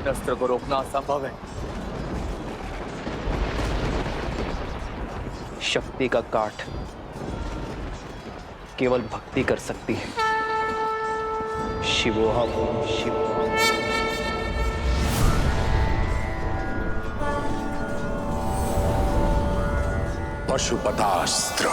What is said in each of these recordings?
नारायण अस्त्र को रोकना असंभव है। शक्ति का काट केवल भक्ति कर सकती है। शिवोहम शिवोहम। पशुपतास्त्र।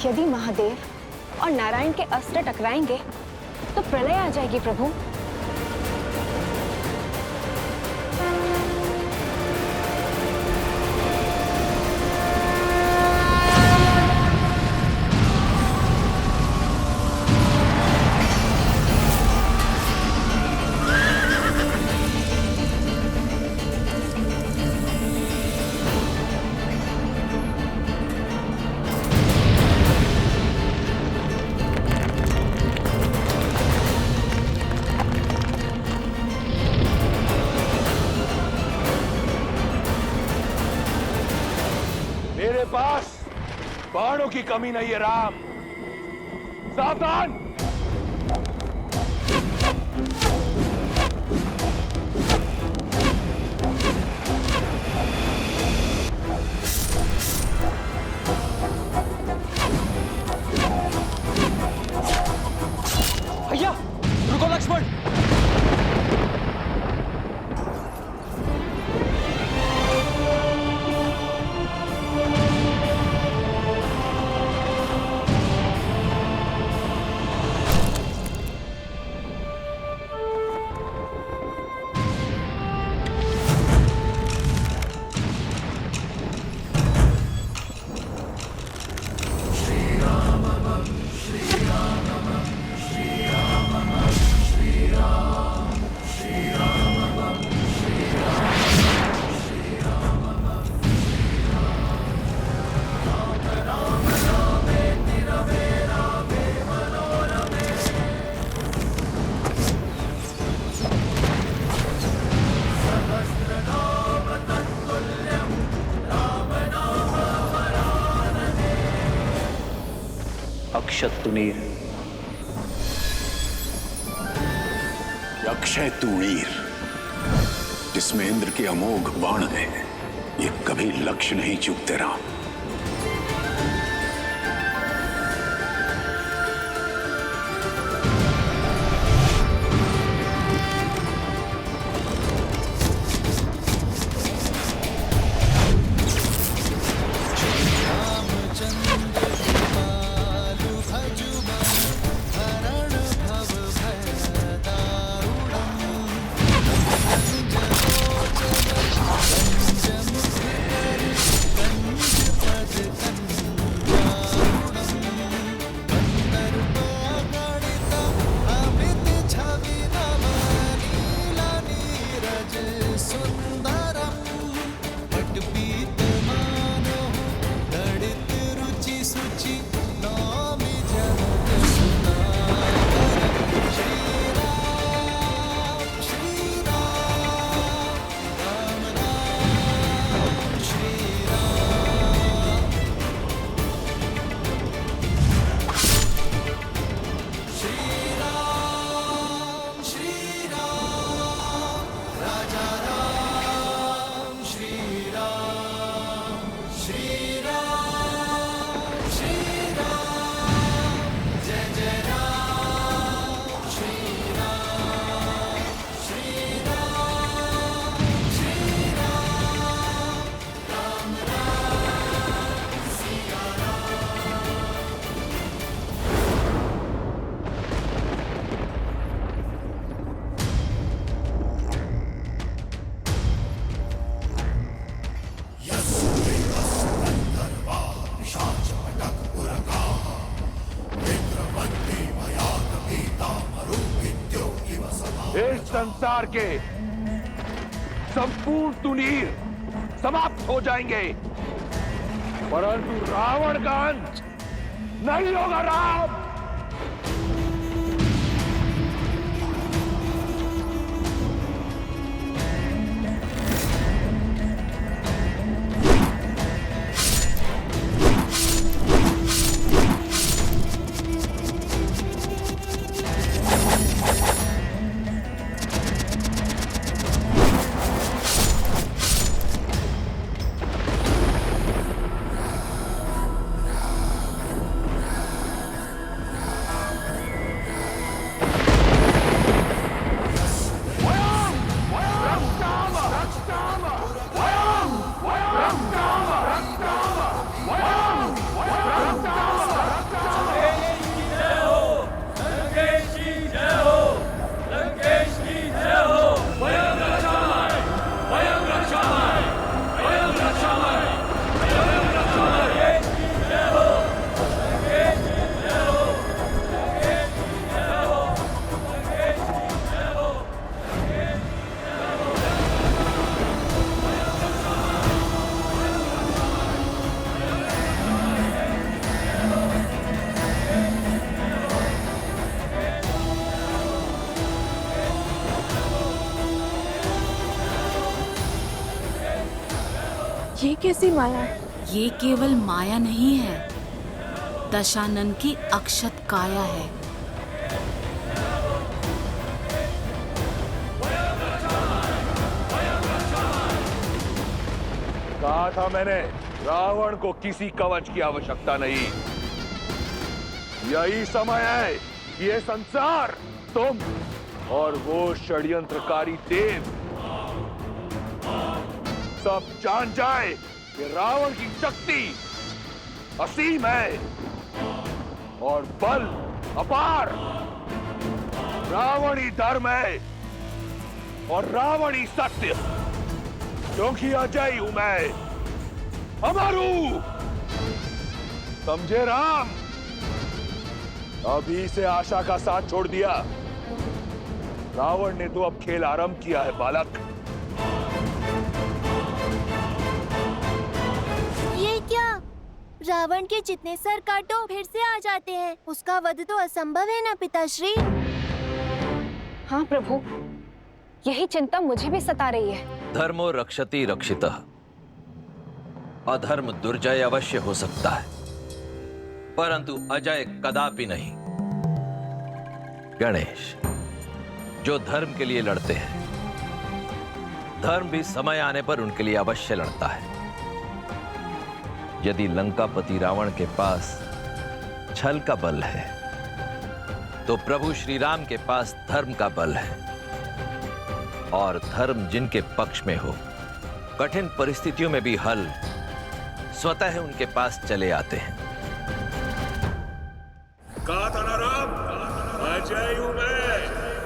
यदि महादेव और नारायण के अस्त्र टकराएंगे तो प्रलय आ जाएगी प्रभु। मेरे पास बाणों की कमी नहीं है राम। सावधान। भैया रुको लक्ष्मण। अक्षत तुनीर। अक्षय तुणीर जिसमें इंद्र के अमोघ बाण है, ये कभी लक्ष्य नहीं चूकते राम। संसार के संपूर्ण तुनीर समाप्त हो जाएंगे, परंतु रावण का अंत नहीं होगा। राम ये कैसी माया है? ये केवल माया नहीं है, दशानन की अक्षत काया है। कहा था मैंने, रावण को किसी कवच की आवश्यकता नहीं। यही समय है कि ये संसार, तुम और वो षड्यंत्रकारी देव सब जान जाए कि रावण की शक्ति असीम है और बल अपार। रावण ही धर्म है और रावण ही सत्य, क्योंकि अजय हूं मैं, अमर हूं। समझे राम? अभी से आशा का साथ छोड़ दिया। रावण ने तो अब खेल आरंभ किया है बालक। ये क्या? रावण के जितने सर काटो फिर से आ जाते हैं। उसका वध तो असंभव है ना पिताश्री? हाँ प्रभु, यही चिंता मुझे भी सता रही है। धर्मो रक्षति रक्षितः। अधर्म दुर्जय अवश्य हो सकता है, परंतु अजय कदापि नहीं। गणेश, जो धर्म के लिए लड़ते हैं, धर्म भी समय आने पर उनके लिए अवश्य लड़ता है। यदि लंकापति रावण के पास छल का बल है, तो प्रभु श्री राम के पास धर्म का बल है। और धर्म जिनके पक्ष में हो, कठिन परिस्थितियों में भी हल स्वतः उनके पास चले आते हैं। कहा था ना राम, अजय हूं मैं,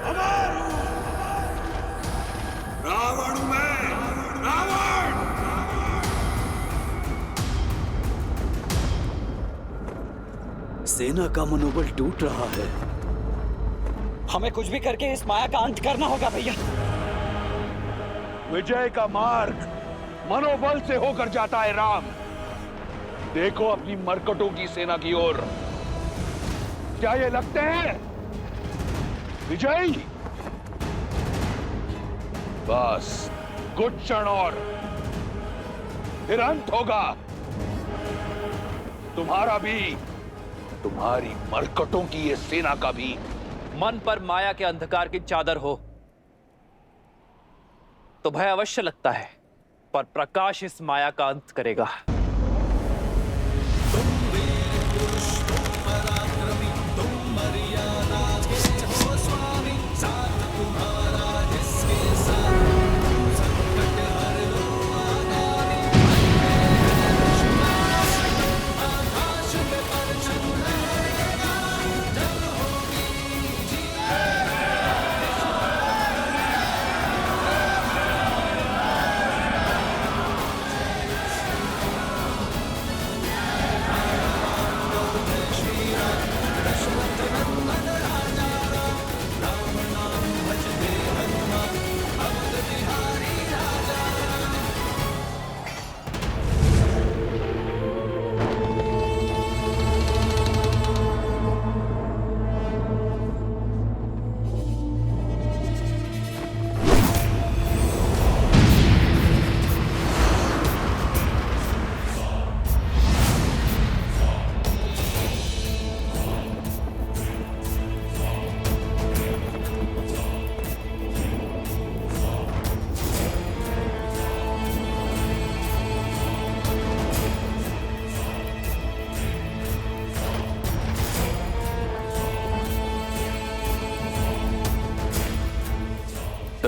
अमर हूं। रावण हूं मैं, रावण। सेना का मनोबल टूट रहा है। हमें कुछ भी करके इस माया का अंत करना होगा भैया। विजय का मार्ग मनोबल से होकर जाता है राम। देखो अपनी मरकटों की सेना की ओर। क्या ये लगते हैं विजयी? बस कुछ क्षण और, फिर अंत होगा तुम्हारा भी, तुम्हारी मरकटों की ये सेना का भी। मन पर माया के अंधकार की चादर हो तो भय अवश्य लगता है, पर प्रकाश इस माया का अंत करेगा।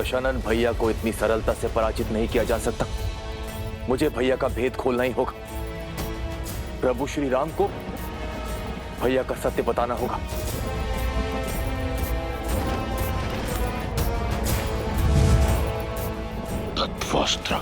दशानन भैया को इतनी सरलता से पराजित नहीं किया जा सकता। मुझे भैया का भेद खोलना ही होगा। प्रभु श्री राम को भैया का सत्य बताना होगा। तत्वास्त्र।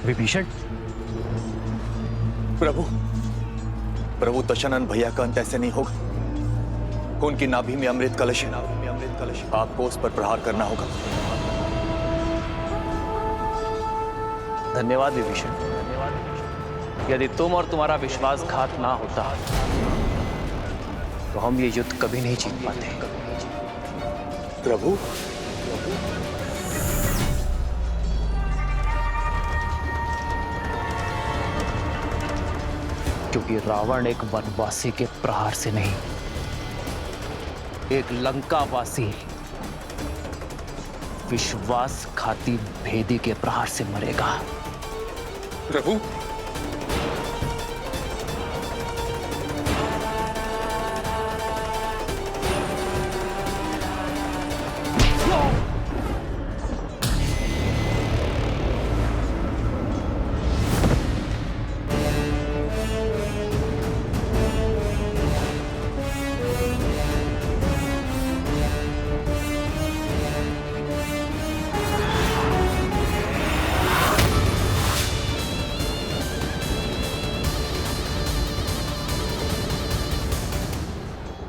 विभीषण, प्रभु दशानन भैया का अंत ऐसे नहीं होगा। उनकी नाभि में अमृत कलश है। आपको उस पर प्रहार करना होगा। धन्यवाद विभीषण। यदि तुम और तुम्हारा विश्वासघात ना होता तो हम ये युद्ध कभी नहीं जीत पाते। प्रभु, क्योंकि रावण एक वनवासी के प्रहार से नहीं, एक लंकावासी विश्वासघाती भेदी के प्रहार से मरेगा। प्रभु,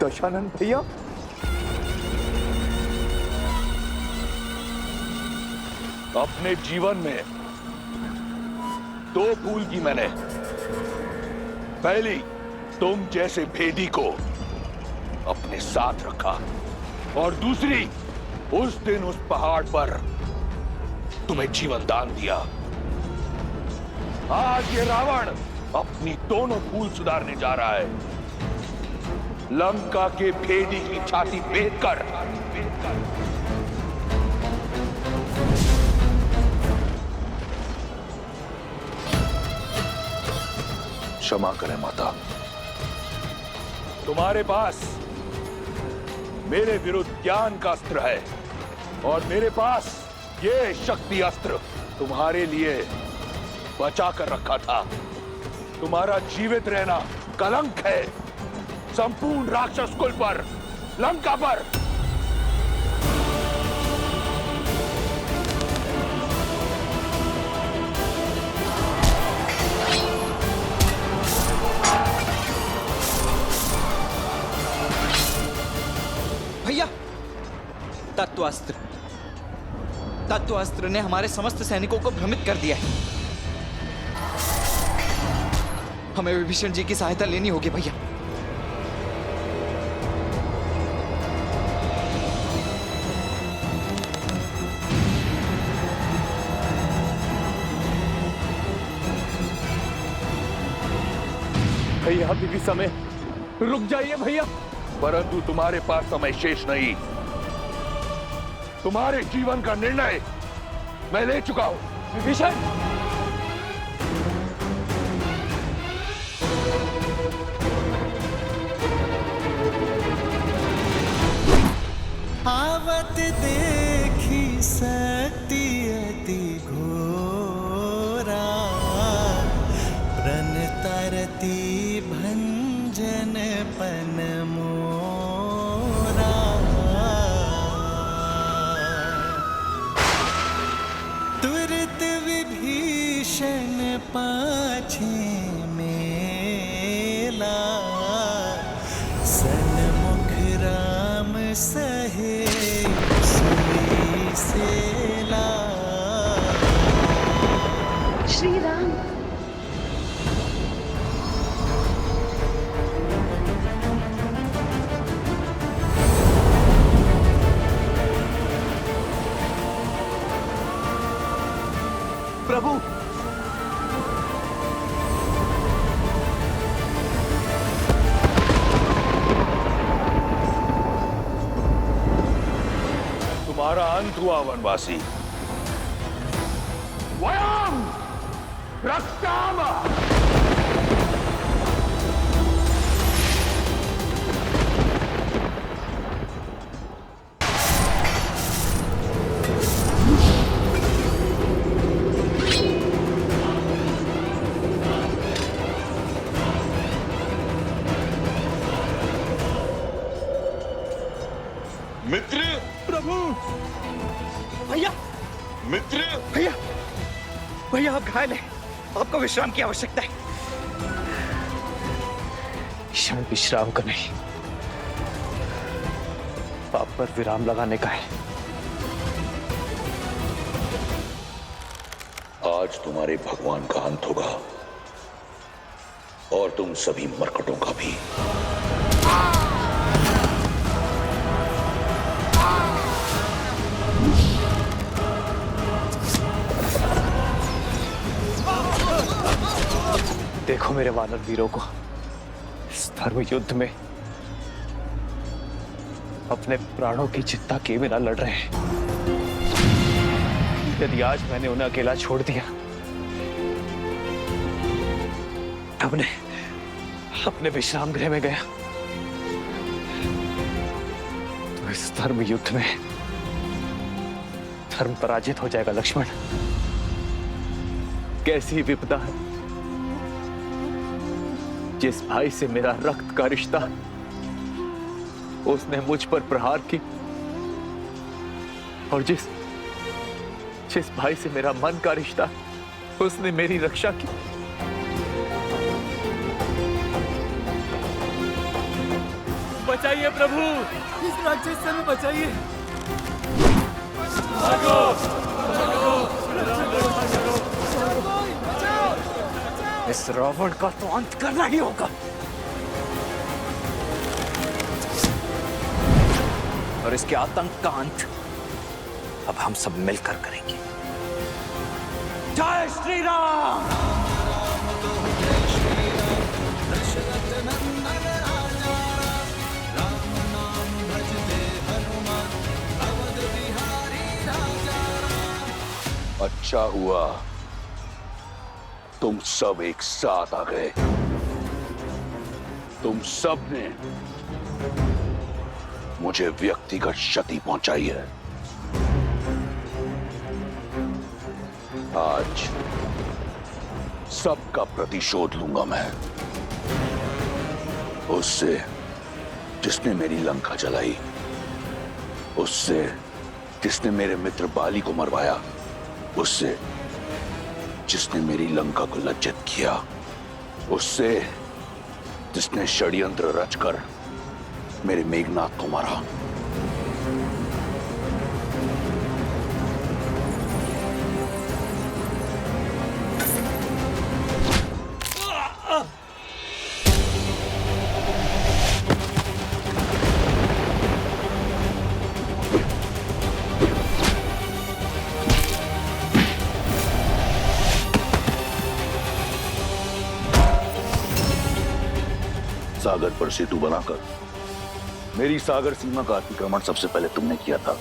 दशानन भैया, अपने जीवन में दो भूल की मैंने। पहली, तुम जैसे भेदी को अपने साथ रखा, और दूसरी, उस दिन उस पहाड़ पर तुम्हें जीवन दान दिया। आज ये रावण अपनी दोनों भूल सुधारने जा रहा है। लंका के भेदी की छाती भेद कर क्षमा करें माता। तुम्हारे पास मेरे विरुद्ध ज्ञान का अस्त्र है, और मेरे पास ये शक्ति अस्त्र तुम्हारे लिए बचा कर रखा था। तुम्हारा जीवित रहना कलंक है संपूर्ण राक्षस कुल पर, लंका पर। भैया, तत्वास्त्र ने हमारे समस्त सैनिकों को भ्रमित कर दिया है। हमें विभीषण जी की सहायता लेनी होगी भैया। भैया अभी भी समय, रुक जाइए भैया। परंतु तुम्हारे पास समय शेष नहीं। तुम्हारे जीवन का निर्णय मैं ले चुका हूं। विभीषण, आवत देखी शक्ति अति घोरा, तुम्हारा अंत हुआ वनवासी। वयम रक्षाम। मित्र, प्रभु, भैया, मित्र, भैया, भैया आप घायल हैं, आपको विश्राम की आवश्यकता है। क्षण विश्राम का नहीं, पाप पर विराम लगाने का है। आज तुम्हारे भगवान का अंत होगा और तुम सभी मरकटों का भी। देखो मेरे वानर वीरों को इस धर्म युद्ध में अपने प्राणों की चिंता किए बिना लड़ रहे हैं। यदि आज मैंने उन्हें अकेला छोड़ दिया, अपने विश्राम गृह में गया, तो इस धर्म युद्ध में धर्म पराजित हो जाएगा। लक्ष्मण, कैसी विपदा है। जिस भाई से मेरा रक्त का रिश्ता, उसने मुझ पर प्रहार की, और जिस भाई से मेरा मन का रिश्ता, उसने मेरी रक्षा की। बचाइए प्रभु, इस राक्षस से हमें बचाइए। भागो, इस रावण का तो अंत करना ही होगा, और इसके आतंक का अंत अब हम सब मिलकर करेंगे। जय श्री राम। अच्छा हुआ तुम सब एक साथ आ गए। तुम सब ने मुझे व्यक्तिगत क्षति पहुंचाई है। आज सबका प्रतिशोध लूंगा मैं। उससे जिसने मेरी लंका जलाई, उससे जिसने मेरे मित्र बाली को मरवाया, उससे जिसने मेरी लंका को लज्जित किया, उससे जिसने षड्यंत्र रचकर मेरे मेघनाथ को मारा। सागर पर सेतु बनाकर मेरी सागर सीमा का अतिक्रमण सबसे पहले तुमने किया था।